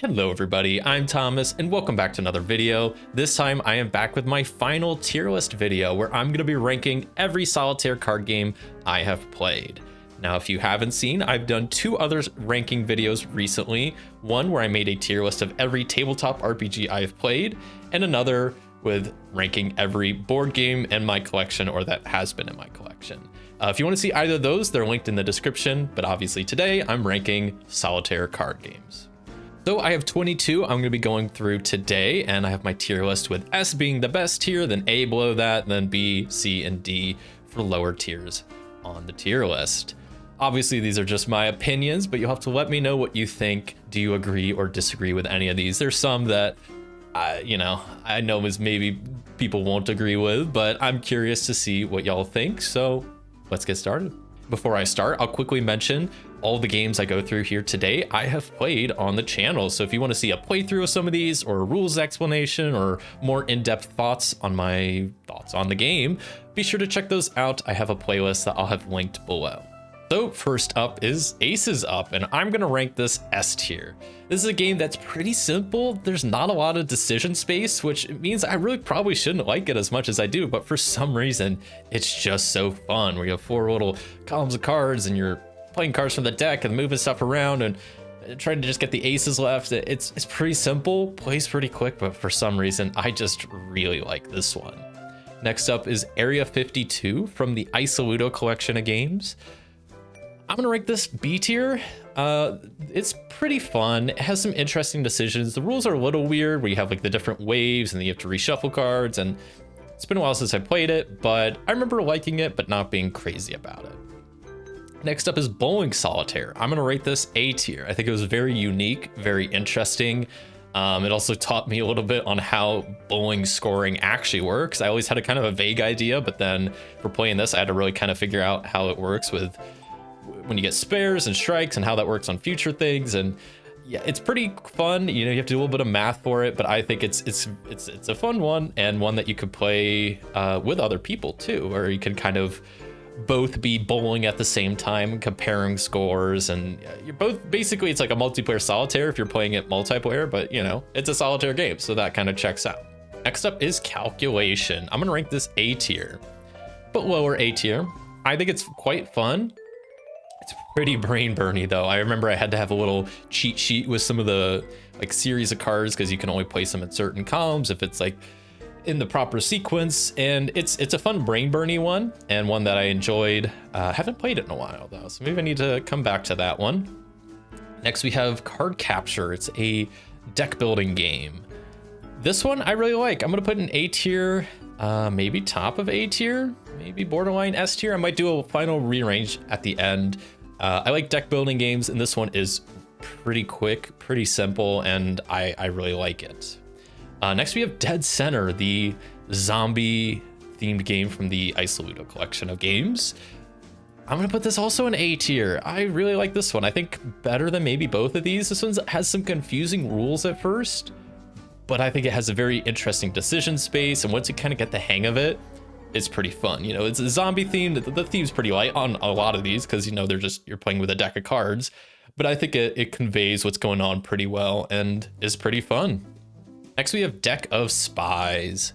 Hello everybody, I'm Thomas and welcome back to another video. This time I am back with my final tier list video where I'm going to be ranking every solitaire card game I have played. Now if you haven't seen, I've done two other ranking videos recently. One where I made a tier list of every tabletop RPG I have played, and another with ranking every board game in my collection or that has been in my collection. If you want to see either of those, they're linked in the description, but obviously today I'm ranking solitaire card games. So I have 22 I'm going to be going through today, and I have my tier list with S being the best tier, then A below that, then B, C, and D for lower tiers on the tier list. Obviously, these are just my opinions, but you'll have to let me know what you think. Do you agree or disagree with any of these? There's some that, I know is maybe people won't agree with, but I'm curious to see what y'all think. So let's get started. Before I start, I'll quickly mention all the games I go through here today I have played on the channel. So if you want to see a playthrough of some of these or a rules explanation or more in-depth thoughts on my thoughts on the game, be sure to check those out. I have a playlist that I'll have linked below. So first up is Aces Up, and I'm going to rank this S tier. This is a game that's pretty simple. There's not a lot of decision space, which means I really probably shouldn't like it as much as I do, but for some reason, it's just so fun where you have four little columns of cards and you're playing cards from the deck and moving stuff around and trying to just get the aces left. It's pretty simple, plays pretty quick, but for some reason, I just really like this one. Next up is Area 52 from the Isaludo collection of games. I'm gonna rank this B tier. It's pretty fun. It has some interesting decisions. The rules are a little weird where you have like the different waves and then you have to reshuffle cards, and it's been a while since I played it, but I remember liking it but not being crazy about it. Next up is Bowling Solitaire. I'm gonna rate this A tier. I think it was very unique, very interesting. It also taught me a little bit on how bowling scoring actually works. I always had a kind of a vague idea, but then for playing this, I had to really kind of figure out how it works with when you get spares and strikes and how that works on future things. And yeah, it's pretty fun. You know, you have to do a little bit of math for it, but I think it's a fun one, and one that you could play with other people too, or you can kind of both be bowling at the same time, comparing scores, and you're both basically, it's like a multiplayer solitaire if you're playing it multiplayer, but you know, it's a solitaire game, so that kind of checks out. Next up is Calculation. I'm gonna rank this A tier, but lower A tier. I think it's quite fun. It's pretty brain burny though. I remember I had to have a little cheat sheet with some of the like series of cards because you can only place them in certain columns if it's like in the proper sequence, and it's a fun brain burny one and one that I enjoyed. Haven't played it in a while though, so maybe I need to come back to that one. Next we have Card Capture. It's a deck building game. This one I really like. I'm gonna put an A tier, maybe top of A tier, maybe borderline S tier. I might do a final rearrange at the end. I like deck building games, and this one is pretty quick, pretty simple, and I really like it. Next we have Dead Center, the zombie themed game from the Isaludo collection of games. I'm gonna put this also in A tier. I really like this one. I think better than maybe both of these. This one has some confusing rules at first, but I think it has a very interesting decision space, and once you kind of get the hang of it, it's pretty fun. You know, it's a zombie themed. The theme's pretty light on a lot of these because, you know, you're playing with a deck of cards, but I think it conveys what's going on pretty well and is pretty fun. Next we have Deck of Spies.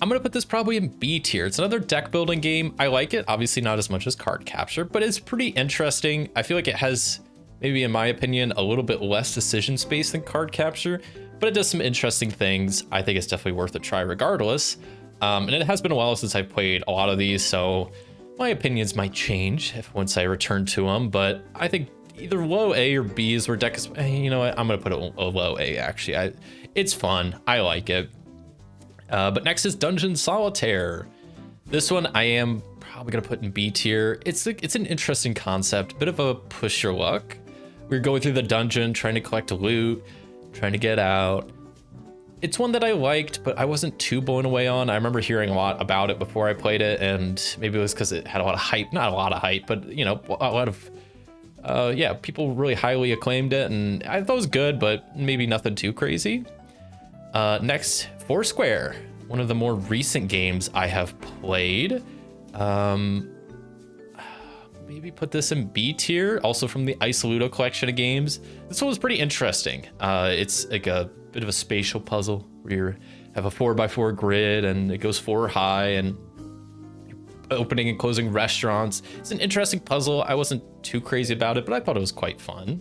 I'm gonna put this probably in B tier. It's another deck building game. I like it, obviously not as much as Card Capture, but it's pretty interesting. I feel like it has, maybe in my opinion, a little bit less decision space than Card Capture, but it does some interesting things. I think it's definitely worth a try regardless. And it has been a while since I've played a lot of these, so my opinions might change once I return to them, but I think either low A or B is where deck is. You know what, I'm gonna put it a low A actually. It's fun, I like it. But next is Dungeon Solitaire. This one I am probably gonna put in B tier. It's an interesting concept, bit of a push your luck. We're going through the dungeon, trying to collect loot, trying to get out. It's one that I liked, but I wasn't too blown away on. I remember hearing a lot about it before I played it, and maybe it was because it had a lot of hype. Not a lot of hype, but you know, a lot of yeah, people really highly acclaimed it, and I thought it was good, but maybe nothing too crazy. Next, Foursquare, one of the more recent games I have played. maybe put this in B tier, also from the Isaludo collection of games. This one was pretty interesting. It's like a bit of a spatial puzzle where you have a 4x4 grid and it goes 4 high and opening and closing restaurants. It's an interesting puzzle. I wasn't too crazy about it, but I thought it was quite fun.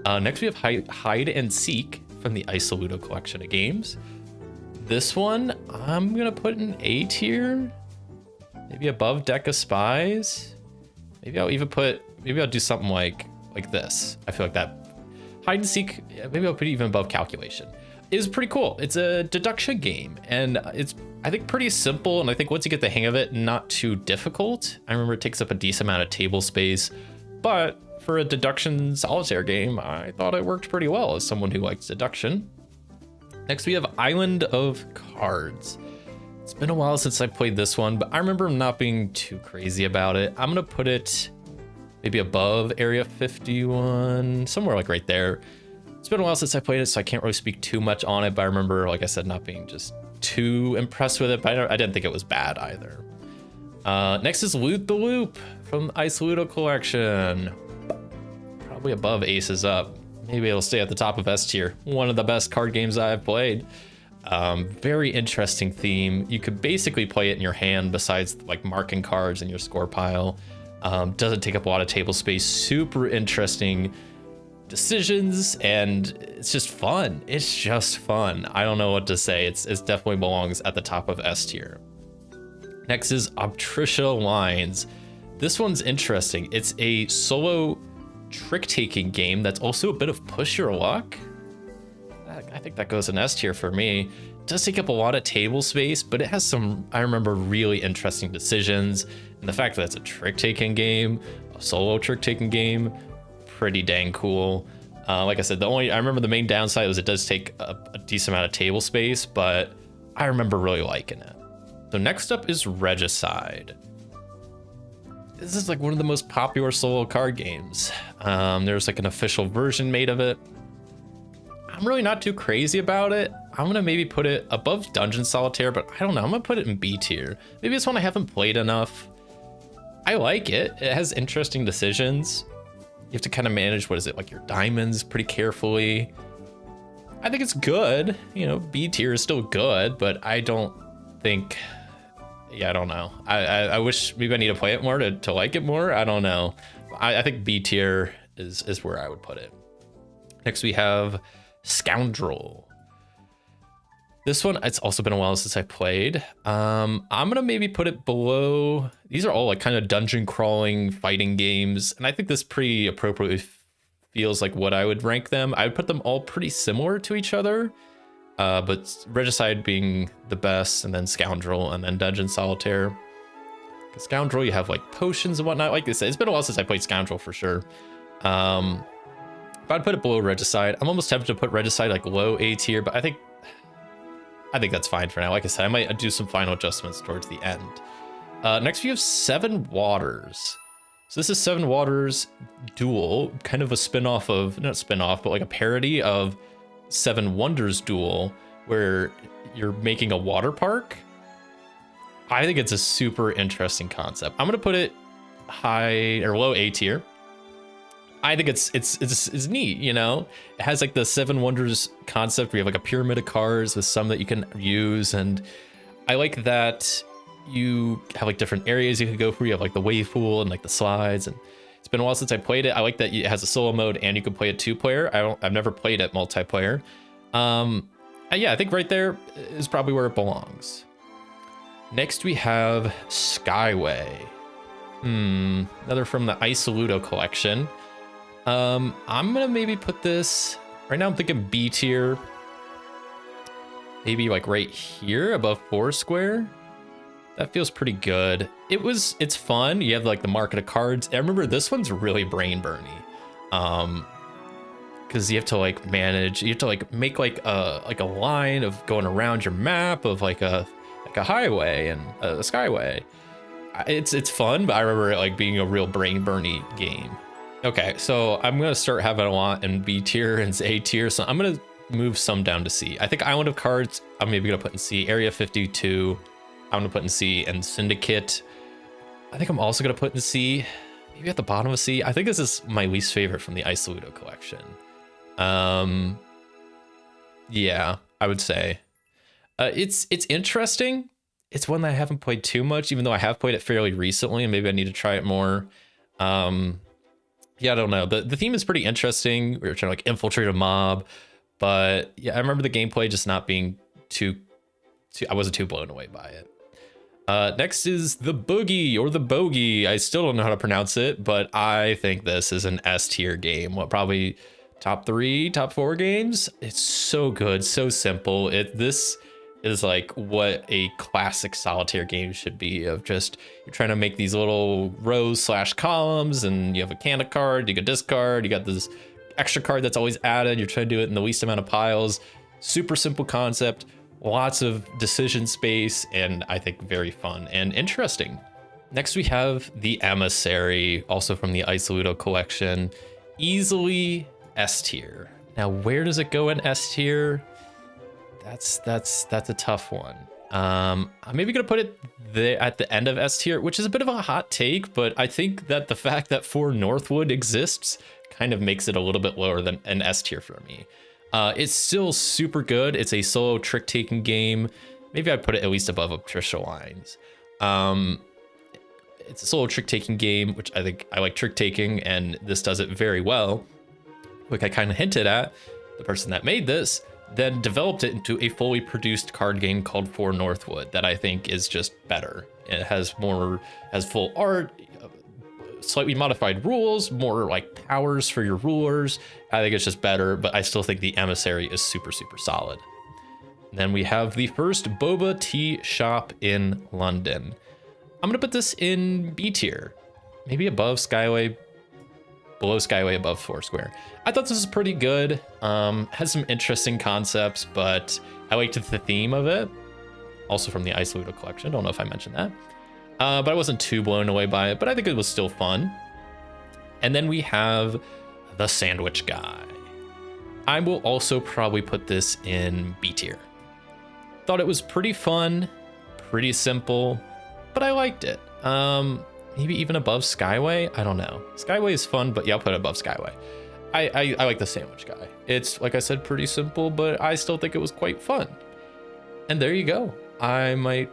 Next we have Hide and Seek from the Isaludo collection of games. This one I'm gonna put in A tier, maybe above Deck of Spies. Maybe I'll do something like this. I feel like that Hide and Seek, maybe I'll put it even above Calculation. Is pretty cool. It's a deduction game, and it's, I think, pretty simple, and I think once you get the hang of it, not too difficult. I remember it takes up a decent amount of table space, but for a deduction solitaire game, I thought it worked pretty well as someone who likes deduction. Next, we have Island of Cards. It's been a while since I played this one, but I remember not being too crazy about it. I'm gonna put it maybe above Area 51, somewhere like right there. It's been a while since I played it, so I can't really speak too much on it, but I remember, like I said, not being just too impressed with it, but I didn't think it was bad either. Next is Loot the Loop from the Isaludo collection. Probably above Aces Up. Maybe it'll stay at the top of S tier. One of the best card games I've played. Very interesting theme. You could basically play it in your hand besides like marking cards in your score pile. Doesn't take up a lot of table space. Super interesting decisions, and it's just fun. It's just fun. I don't know what to say. It's definitely belongs at the top of S tier. Next is Obtricia Lines. This one's interesting. It's a solo trick-taking game that's also a bit of push your luck. I think that goes in S tier for me. It does take up a lot of table space, but it has some, I remember, really interesting decisions. And the fact that it's a trick-taking game, a solo trick-taking game, pretty dang cool. Like I said, I remember the main downside was it does take a decent amount of table space, but I remember really liking it. So next up is Regicide. This is like one of the most popular solo card games. There's like an official version made of it. I'm really not too crazy about it. I'm gonna maybe put it above Dungeon Solitaire, but I don't know, I'm gonna put it in B tier. Maybe it's one I haven't played enough. I like it. It has interesting decisions. You have to kind of manage, what is it, like your diamonds pretty carefully. I think it's good. You know, B tier is still good, but I don't think, yeah, I don't know. I wish maybe I need to play it more to like it more. I don't know. I think B tier is where I would put it. Next we have Scoundrel. This one, it's also been a while since I played. I'm gonna maybe put it below. These are all like kind of dungeon crawling fighting games, and I think this pretty appropriately feels like what I would rank them. I would put them all pretty similar to each other, but Regicide being the best, and then Scoundrel, and then Dungeon Solitaire. Scoundrel, you have like potions and whatnot. Like I said, it's been a while since I played Scoundrel for sure. But I'd put it below Regicide. I'm almost tempted to put Regicide like low A tier, but I think that's fine for now. Like I said, I might do some final adjustments towards the end. Next we have Seven Waters. So this is Seven Waters Duel, kind of a spin-off of, not spin-off, but like a parody of Seven Wonders Duel, where you're making a water park. I think it's a super interesting concept. I'm gonna put it high or low A tier. I think it's neat, you know? It has like the Seven Wonders concept where you have like a pyramid of cards with some that you can use, and I like that you have like different areas you could go for. You have like the wave pool and like the slides, and it's been a while since I played it. I like that it has a solo mode and you can play it 2-player. I've never played it multiplayer. And yeah, I think right there is probably where it belongs. Next we have Skyway. Another from the Isaludo collection. I'm gonna maybe put this right now. I'm thinking B tier, maybe like right here above Foursquare. That feels pretty good. It's fun. You have like the market of cards. I remember this one's really brain burny, because you have to like manage. You have to like make like a line of going around your map of like a highway and a skyway. It's fun, but I remember it like being a real brain burny game. Okay, so I'm gonna start having a lot in B tier and A tier, so I'm gonna move some down to C. I think Island of Cards, I'm maybe gonna put in C. Area 52, I'm gonna put in C, and Syndicate, I think I'm also gonna put in C. maybe at the bottom of C. I think this is my least favorite from the Isaludo collection. Yeah, I would say. It's interesting. It's one that I haven't played too much, even though I have played it fairly recently, and maybe I need to try it more. Yeah, I don't know. The theme is pretty interesting. We were trying to like infiltrate a mob, but yeah, I remember the gameplay just not being too I wasn't too blown away by it. Next is the Boogie or the Bogey. I still don't know how to pronounce it, but I think this is an S tier game. What, probably top 3, top 4 games? It's so good, so simple. This is like what a classic solitaire game should be, of just you're trying to make these little rows / columns, and you have a can of card, you got discard, you got this extra card that's always added. You're trying to do it in the least amount of piles. Super simple concept, lots of decision space, and I think very fun and interesting. Next we have the Emissary, also from the Isaludo collection. Easily S tier. Now where does it go in S tier? That's a tough one. I'm maybe gonna put it there at the end of S tier, which is a bit of a hot take, but I think that the fact that 4 Northwood exists kind of makes it a little bit lower than an S tier for me. It's still super good. It's a solo trick-taking game. Maybe I'd put it at least above Patricia Lines. It's a solo trick-taking game, which I think I like trick-taking, and this does it very well. Like I kind of hinted at, the person that made this then developed it into a fully produced card game called 4 Northwood that I think is just better. It has full art, slightly modified rules, more like powers for your rulers. I think it's just better, but I still think the Emissary is super, super solid. And then we have the first boba tea shop in London. I'm gonna put this in B tier, maybe above Skyway, below Skyway, above Foursquare. I thought this was pretty good. Has some interesting concepts, but I liked the theme of it. Also from the Isaludo collection. Don't know if I mentioned that. But I wasn't too blown away by it, but I think it was still fun. And then we have the Sandwich Guy. I will also probably put this in B tier. Thought it was pretty fun, pretty simple, but I liked it. Maybe even above Skyway. I don't know. Skyway is fun, but yeah, I'll put it above Skyway. I like the Sandwich Guy. It's, like I said, pretty simple, but I still think it was quite fun. And there you go. I might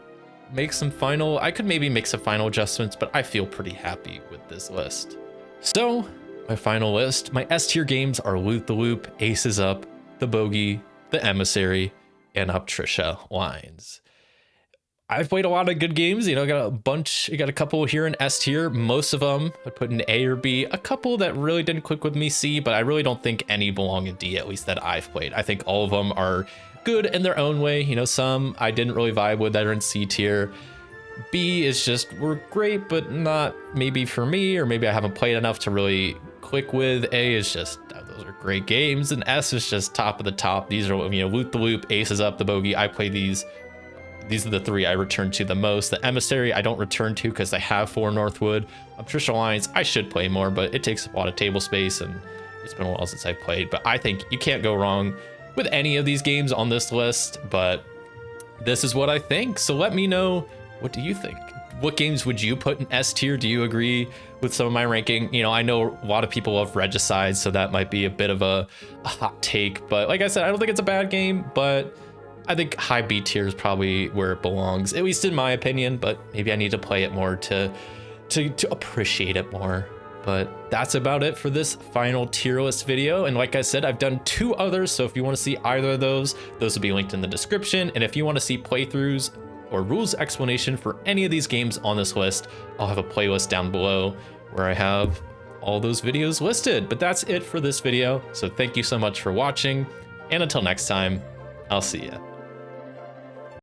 make some final, I could maybe make some final adjustments, but I feel pretty happy with this list. So my final list, my S tier games are Loot the Loop, Aces Up, The Bogey, The Emissary, and Patricia Lines. I've played a lot of good games, you know, got a couple here in S tier. Most of them I put in A or B, a couple that really didn't click with me C, but I really don't think any belong in D, at least that I've played. I think all of them are good in their own way. You know, some I didn't really vibe with that are in C tier. B is just, were great, but not maybe for me, or maybe I haven't played enough to really click with. A is just, those are great games, and S is just top of the top. These are, you know, Loot the Loop, Aces Up, The Bogey. I play these. These are the 3 I return to the most. The Emissary I don't return to because I have 4 Northwood. Patricia Lines I should play more, but it takes a lot of table space, and it's been a while since I've played. But I think you can't go wrong with any of these games on this list, but this is what I think. So let me know, what do you think? What games would you put in S tier? Do you agree with some of my ranking? You know, I know a lot of people love Regicide, so that might be a bit of a hot take, but like I said, I don't think it's a bad game, but I think high B tier is probably where it belongs, at least in my opinion, but maybe I need to play it more to appreciate it more. But that's about it for this final tier list video. And like I said, I've done 2 others, so if you want to see either of those will be linked in the description. And if you want to see playthroughs or rules explanation for any of these games on this list, I'll have a playlist down below where I have all those videos listed. But that's it for this video, so thank you so much for watching, and until next time, I'll see ya.